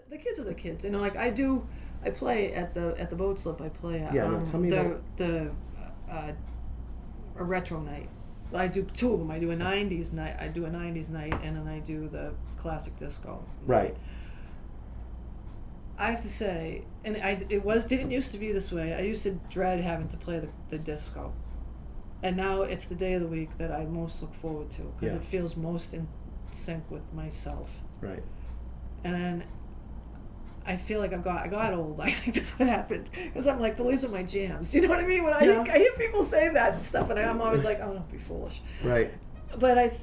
the kids are the kids. You know, like I play at the Boatslip. I play Tell me about uh, a retro night. I do two of them. I do a '90s night. I do a '90s night, and then I do the classic disco. Right. I have to say, and didn't used to be this way. I used to dread having to play the disco, and now it's the day of the week that I most look forward to because it feels most in sync with myself. Right. And then I feel like I got old. I think that's what happened because I'm like, these are my jams. Do you know what I mean? When I hear people say that and stuff, and I'm always like, oh, don't be foolish. Right. But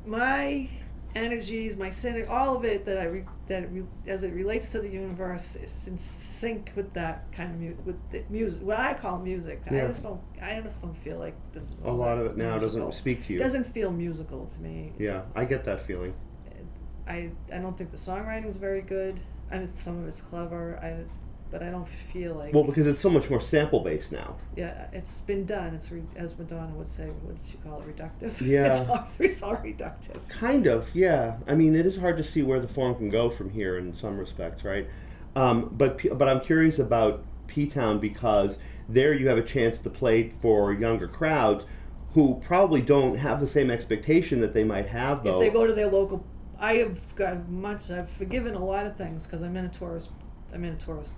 my energies, my cynic, all of it as it relates to the universe is in sync with that kind of with the music. What I call music. Yeah. I just don't feel like this is a lot of it now musical. Doesn't speak to you. It doesn't feel musical to me. Yeah, I get that feeling. I don't think the songwriting is very good. I mean, some of it's clever. But I don't feel like... Well, because it's so much more sample-based now. Yeah, it's been done. It's, as Madonna would say, what did she call it, reductive? Yeah. It's all reductive. Kind of, yeah. I mean, it is hard to see where the form can go from here in some respects, right? But I'm curious about P-Town because there you have a chance to play for younger crowds who probably don't have the same expectation that they might have, though. If they go to their local... I've forgiven a lot of things because I'm in a tourist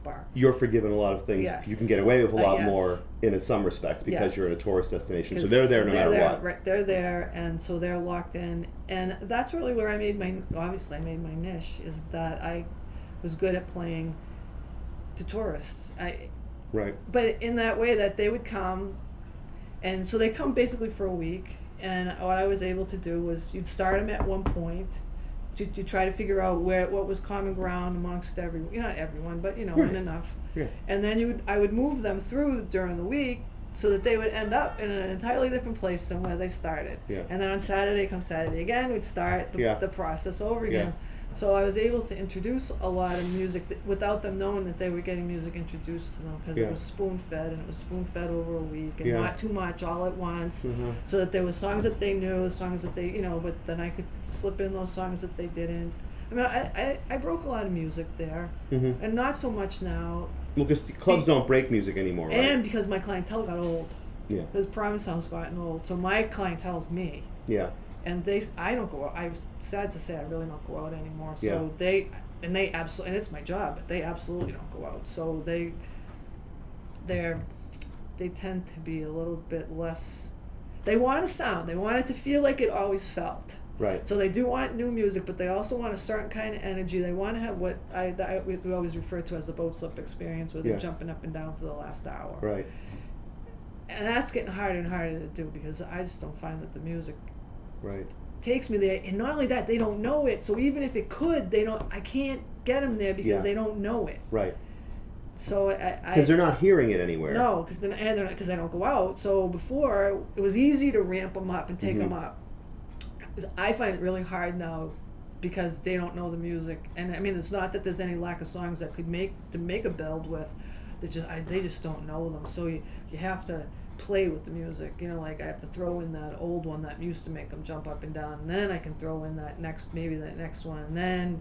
bar. You're forgiven a lot of things. Yes. You can get away with a lot yes. more in some respects because you're in a tourist destination. So they're there no matter what. Right, they're there, and so they're locked in. And that's really where I made my niche, is that I was good at playing to tourists. Right. But in that way that they would come, and so they come basically for a week. And what I was able to do was you'd start them at one point. You try to figure out what was common ground amongst everyone, not everyone, but and enough. Yeah. And then I would move them through during the week so that they would end up in an entirely different place than where they started. Yeah. And then on Saturday again, we'd start the process over again. Yeah. So I was able to introduce a lot of music without them knowing that they were getting music introduced to them because it was spoon-fed, and it was spoon-fed over a week, and not too much all at once, so that there was songs that they knew, songs that they, but then I could slip in those songs that they didn't. I mean, I broke a lot of music there, and not so much now. Well, because clubs don't break music anymore, right? And because my clientele got old. Yeah. Because Provincetown's gotten old, so my clientele's me. Yeah. And I don't go out. I'm sad to say I really don't go out anymore. So they absolutely, and it's my job, but they absolutely don't go out. So they tend to be a little bit less. They want a sound. They want it to feel like it always felt. Right. So they do want new music, but they also want a certain kind of energy. They want to have what we always refer to as the Boatslip experience, where they're jumping up and down for the last hour. Right. And that's getting harder and harder to do because I just don't find that the music takes me there. And not only that, they don't know it. So even if it could, I can't get them there because they don't know it. Right. So because they're not hearing it anywhere. No, because they don't go out. So before it was easy to ramp them up and take them up. I find it really hard now because they don't know the music. And I mean, it's not that there's any lack of songs that could make a build with. They just don't know them. So you have to play with the music, like I have to throw in that old one that used to make them jump up and down, and then I can throw in that next one, and then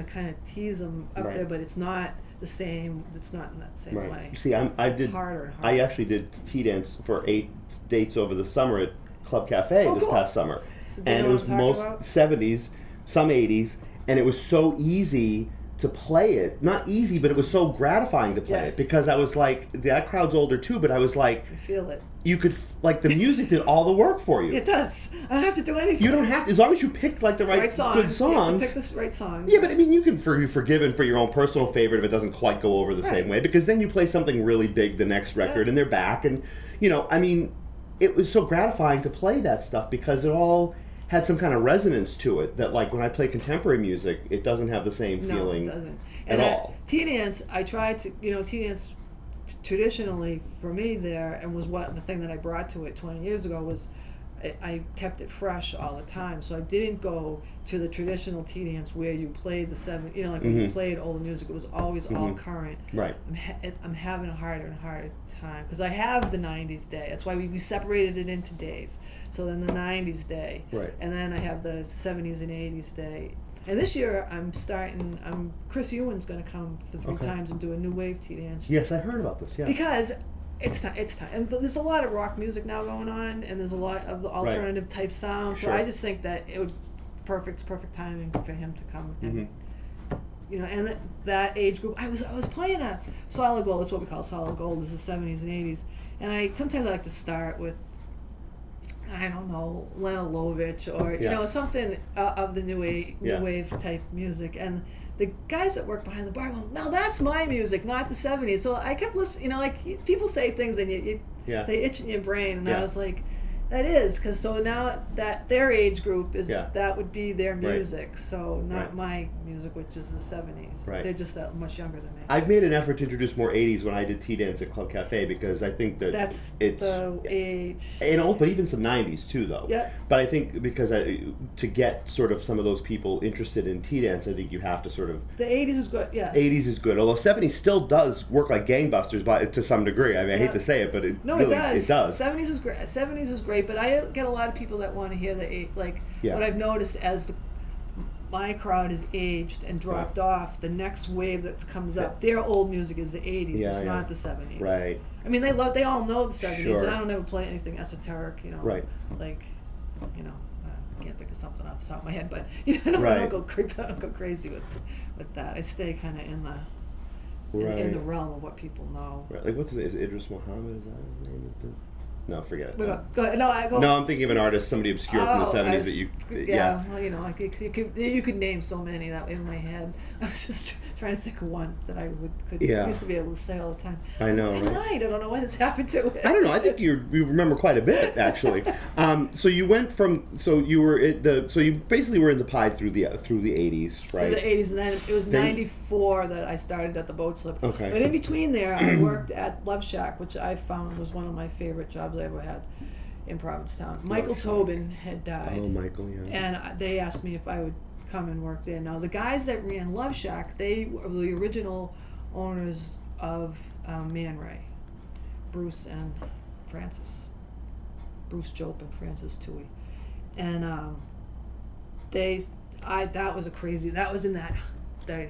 kind of tease them up there, but it's not the same. It's not in that same way. You see, it's harder and harder. I actually did tea dance for 8 dates over the summer at Club Cafe this past summer, so and it was most 70s, some 80s, and it was so easy to play it. Not easy, but it was so gratifying to play it because I was like, that crowd's older too, but I was like, you feel it. You could, the music did all the work for you. It does. I don't have to do anything. You don't have to, as long as you pick the right songs. Good songs. You have to pick the right songs. Yeah, but I mean, you can be forgiven for your own personal favorite if it doesn't quite go over the same way, because then you play something really big the next record and they're back, and I mean, it was so gratifying to play that stuff because it all had some kind of resonance to it that, when I play contemporary music, it doesn't have the same feeling. No, it doesn't. At all. Tea dance, I tried to, tea dance traditionally for me there, and was the thing that I brought to it 20 years ago was I kept it fresh all the time. So I didn't go to the traditional tea dance where you played the when you played all the music, it was always all current. Right. I'm having a harder and harder time because I have the 90s day. That's why we separated it into days. So then the 90s day. Right. And then I have the 70s and 80s day. And this year I'm starting. Chris Ewan's going to come for 3 Okay. times and do a new wave tea dance. Yes, I heard about this. Yeah. Because it's time. It's time. And there's a lot of rock music now going on, and there's a lot of the alternative type sound. Sure. So I just think that it would perfect timing for him to come. And, you know, and that age group. I was playing a solid gold. That's what we call solid gold. Is the 70s and 80s. And sometimes I like to start with, I don't know, Lena Lovitch or you know, something of the new wave type music. And the guys that work behind the bar go, "No, that's my music, not the 70s." So I kept listening. You know, like people say things and they itch in your brain, and I was like, that is because so now that their age group is that would be their music, so not my music, which is the 70s. Right. They're just that much younger than me. I've made an effort to introduce more 80s when I did tea dance at Club Cafe because I think that that's it's the age. And but even some 90s too, though. Yeah. But I think because to get sort of some of those people interested in tea dance, I think you have to sort of. The 80s is good. Yeah. 80s is good, although 70s still does work like gangbusters, but to some degree. I mean, I hate to say it, but it does. It does. 70s is great. 70s is great, but I get a lot of people that want to hear what I've noticed as my crowd is aged and dropped off. The next wave that comes up, their old music is the 80s. It's not the 70s. Right. I mean, they all know the 70s, Sure. and I don't ever play anything esoteric, you know. Right. Like, you know, I can't think of something off the top of my head, but you know, I don't go crazy with that. I stay kind of in the realm of what people know. Right. Like what's his name? Is Idris Muhammad? Is that his name? No, forget it. Go ahead. No, I'm thinking of an artist, somebody obscure from the 70s that you. Yeah. Well, you know, like you could name so many that in my head. I was just trying to think of one that I used to be able to say all the time. I know. I don't know what has happened to it. I don't know. I think you remember quite a bit actually. So you went from you basically were in the pie through the 80s, right? Through the 80s, and then it was 94 that I started at the Boatslip. Okay. But in between there, I worked at Love Shack, which I found was one of my favorite jobs I ever had in Provincetown. Michael Tobin had died. Oh, Michael, yeah. And they asked me if I would come and work there. Now, the guys that ran Love Shack, they were the original owners of Man Ray, Bruce and Francis. Bruce Jope and Francis Toohey. And that was in the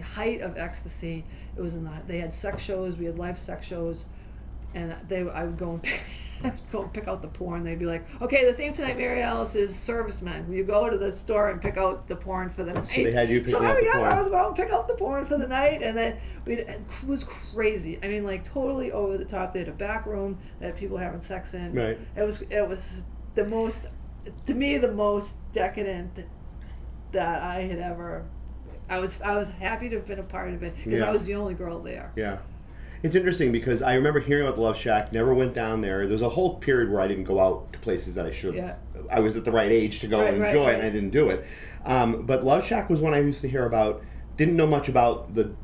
height of ecstasy. It was they had sex shows, we had live sex shows, and I would go and pick out the porn. They'd be like, "Okay, the theme tonight, Maryalice, is servicemen. Will you go to the store and pick out the porn for the night?" So they had you pick out the porn. I was going to pick out the porn for the night, and then it was crazy. I mean, like totally over the top. They had a back room that people having sex in. Right. It was the most decadent that I had ever. I was happy to have been a part of it because I was the only girl there. Yeah. It's interesting because I remember hearing about the Love Shack, never went down there. There was a whole period where I didn't go out to places that I should have. Yeah. I was at the right age to go and enjoy it, and I didn't do it. But Love Shack was one I used to hear about. Didn't know much about the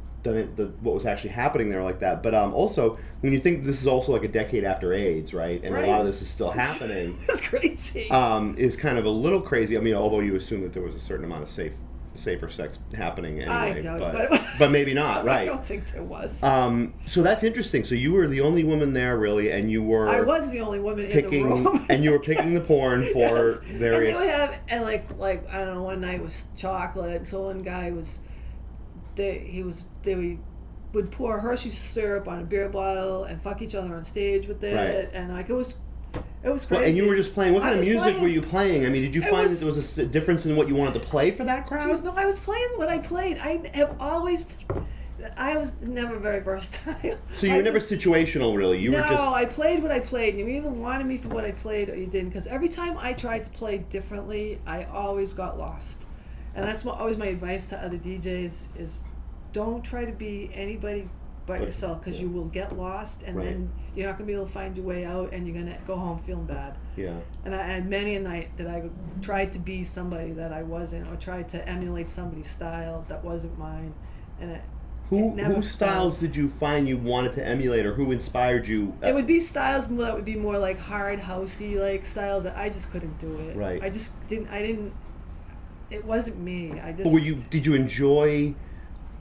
what was actually happening there like that. But also, when you think this is also like a decade after AIDS, right? And a lot of this is still happening. It's crazy. Is kind of a little crazy. I mean, although you assume that there was a certain amount of safer sex happening anyway. I doubt it, but maybe not, right? I don't think there was. So that's interesting. So you were the only woman there, really, and you were. I was the only woman in the room. And you were picking the porn for various. And they would have, and like I don't know. One night was chocolate. So one guy was, they would pour Hershey syrup on a beer bottle and fuck each other on stage with it, and like it was crazy. Well, and you were just playing. What kind of music were you playing? I mean, did you find that there was a difference in what you wanted to play for that crowd? I was playing what I played. I was never very versatile. So you were never situational, really. You were just. No, I played what I played. You either wanted me for what I played or you didn't. Because every time I tried to play differently, I always got lost. And that's always my advice to other DJs is don't try to be anybody but yourself, because you will get lost, and then you're not going to be able to find your way out, and you're going to go home feeling bad. Yeah. And I had many a night that I tried to be somebody that I wasn't, or tried to emulate somebody's style that wasn't mine, and whose styles did you find you wanted to emulate, or who inspired you? It would be styles that would be more like hard housey like styles that I just couldn't do it. Right. I just didn't. It wasn't me. Did you enjoy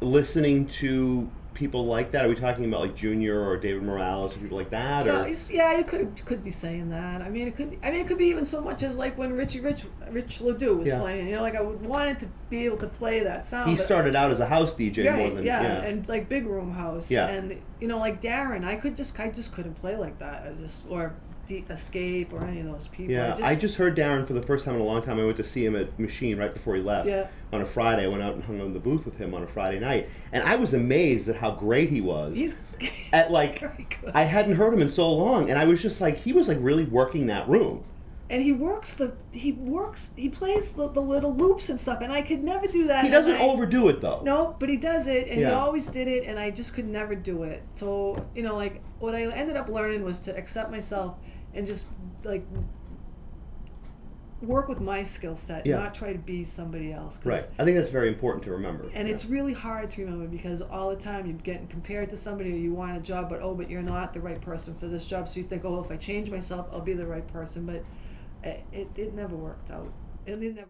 listening to people like that? Are we talking about like Junior or David Morales or people like that? So or? yeah, you could be saying that. I mean, it could be even so much as like when Rich Ledoux was playing. You know, like I would wanted to be able to play that sound. He started out as a house DJ more than and like big room house. Yeah. And you know, like Darren, I just couldn't play like that. Or Escape or any of those people. Yeah, I just heard Darren for the first time in a long time. I went to see him at Machine right before he left on a Friday. I went out and hung on the booth with him on a Friday night, and I was amazed at how great he was. He's at like very good. I hadn't heard him in so long, and I was just like, he was like really working that room. And he plays the little loops and stuff, and I could never do that. He doesn't overdo it though. No, but he does it, and he always did it, and I just could never do it. So, you know, like what I ended up learning was to accept myself and just like work with my skill set, not try to be somebody else. Right. I think that's very important to remember. And it's really hard to remember because all the time you're getting compared to somebody or you want a job, but you're not the right person for this job. So you think, if I change myself, I'll be the right person. But it never worked out. It never.